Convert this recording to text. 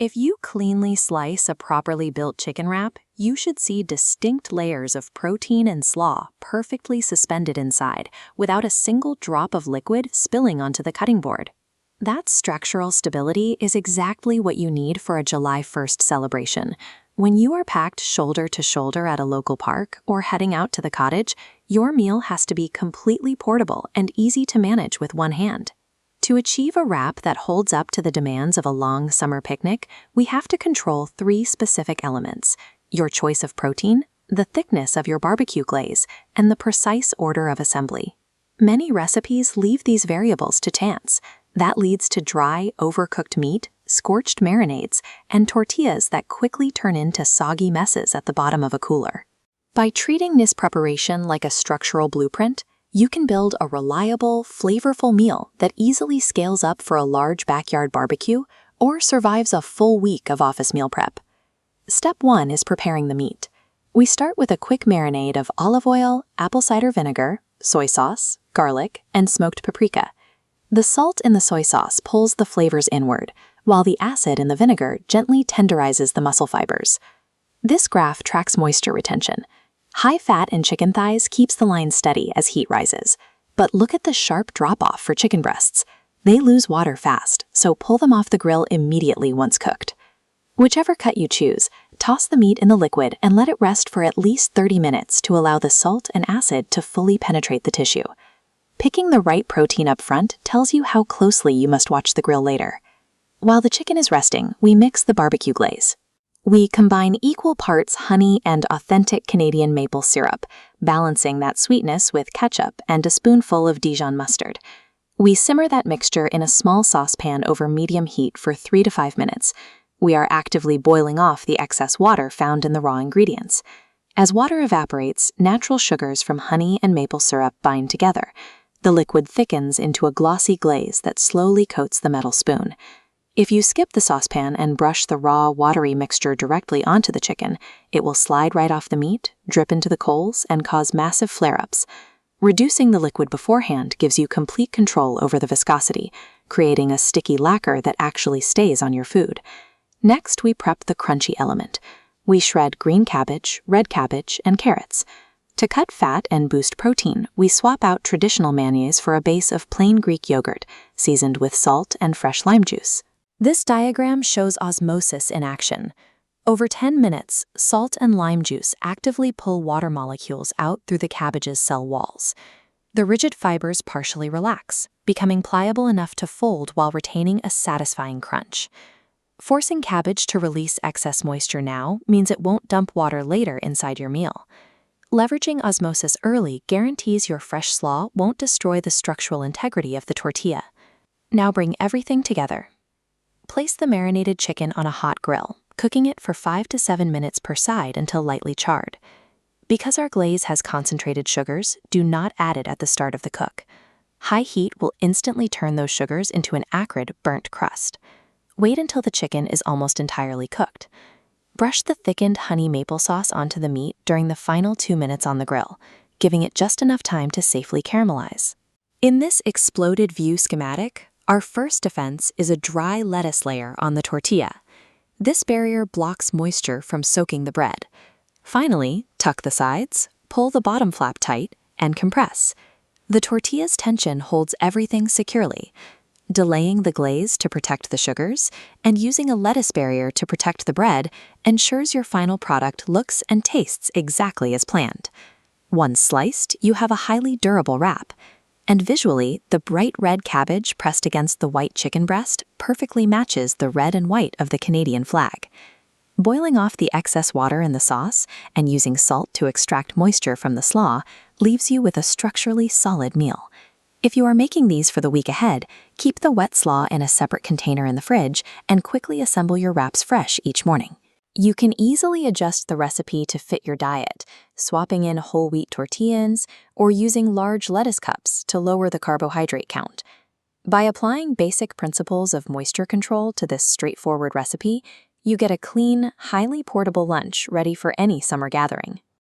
If you cleanly slice a properly built chicken wrap, you should see distinct layers of protein and slaw perfectly suspended inside, without a single drop of liquid spilling onto the cutting board. That structural stability is exactly what you need for a July 1st celebration. When you are packed shoulder to shoulder at a local park or heading out to the cottage, your meal has to be completely portable and easy to manage with one hand. To achieve a wrap that holds up to the demands of a long summer picnic, we have to control 3 specific elements: your choice of protein, the thickness of your barbecue glaze, and the precise order of assembly. Many recipes leave these variables to chance. That leads to dry, overcooked meat, scorched marinades, and tortillas that quickly turn into soggy messes at the bottom of a cooler. By treating this preparation like a structural blueprint, you can build a reliable, flavorful meal that easily scales up for a large backyard barbecue or survives a full week of office meal prep. Step 1 is preparing the meat. We start with a quick marinade of olive oil, apple cider vinegar, soy sauce, garlic, and smoked paprika. The salt in the soy sauce pulls the flavors inward, while the acid in the vinegar gently tenderizes the muscle fibers. This graph tracks moisture retention. High fat in chicken thighs keeps the line steady as heat rises. But look at the sharp drop-off for chicken breasts. They lose water fast, so pull them off the grill immediately once cooked. Whichever cut you choose, toss the meat in the liquid and let it rest for at least 30 minutes to allow the salt and acid to fully penetrate the tissue. Picking the right protein up front tells you how closely you must watch the grill later. While the chicken is resting, we mix the barbecue glaze. We combine equal parts honey and authentic Canadian maple syrup, balancing that sweetness with ketchup and a spoonful of Dijon mustard. We simmer that mixture in a small saucepan over medium heat for 3 to 5 minutes. We are actively boiling off the excess water found in the raw ingredients. As water evaporates, natural sugars from honey and maple syrup bind together. The liquid thickens into a glossy glaze that slowly coats the metal spoon. If you skip the saucepan and brush the raw, watery mixture directly onto the chicken, it will slide right off the meat, drip into the coals, and cause massive flare-ups. Reducing the liquid beforehand gives you complete control over the viscosity, creating a sticky lacquer that actually stays on your food. Next, we prep the crunchy element. We shred green cabbage, red cabbage, and carrots. To cut fat and boost protein, we swap out traditional mayonnaise for a base of plain Greek yogurt, seasoned with salt and fresh lime juice. This diagram shows osmosis in action. Over 10 minutes, salt and lime juice actively pull water molecules out through the cabbage's cell walls. The rigid fibers partially relax, becoming pliable enough to fold while retaining a satisfying crunch. Forcing cabbage to release excess moisture now means it won't dump water later inside your meal. Leveraging osmosis early guarantees your fresh slaw won't destroy the structural integrity of the tortilla. Now bring everything together. Place the marinated chicken on a hot grill, cooking it for 5 to 7 minutes per side until lightly charred. Because our glaze has concentrated sugars, do not add it at the start of the cook. High heat will instantly turn those sugars into an acrid, burnt crust. Wait until the chicken is almost entirely cooked. Brush the thickened honey maple sauce onto the meat during the final 2 minutes on the grill, giving it just enough time to safely caramelize. In this exploded view schematic, our first defense is a dry lettuce layer on the tortilla. This barrier blocks moisture from soaking the bread. Finally, tuck the sides, pull the bottom flap tight, and compress. The tortilla's tension holds everything securely. Delaying the glaze to protect the sugars and using a lettuce barrier to protect the bread ensures your final product looks and tastes exactly as planned. Once sliced, you have a highly durable wrap. And visually, the bright red cabbage pressed against the white chicken breast perfectly matches the red and white of the Canadian flag. Boiling off the excess water in the sauce and using salt to extract moisture from the slaw leaves you with a structurally solid meal. If you are making these for the week ahead, keep the wet slaw in a separate container in the fridge and quickly assemble your wraps fresh each morning. You can easily adjust the recipe to fit your diet, swapping in whole wheat tortillas or using large lettuce cups to lower the carbohydrate count. By applying basic principles of moisture control to this straightforward recipe, you get a clean, highly portable lunch ready for any summer gathering.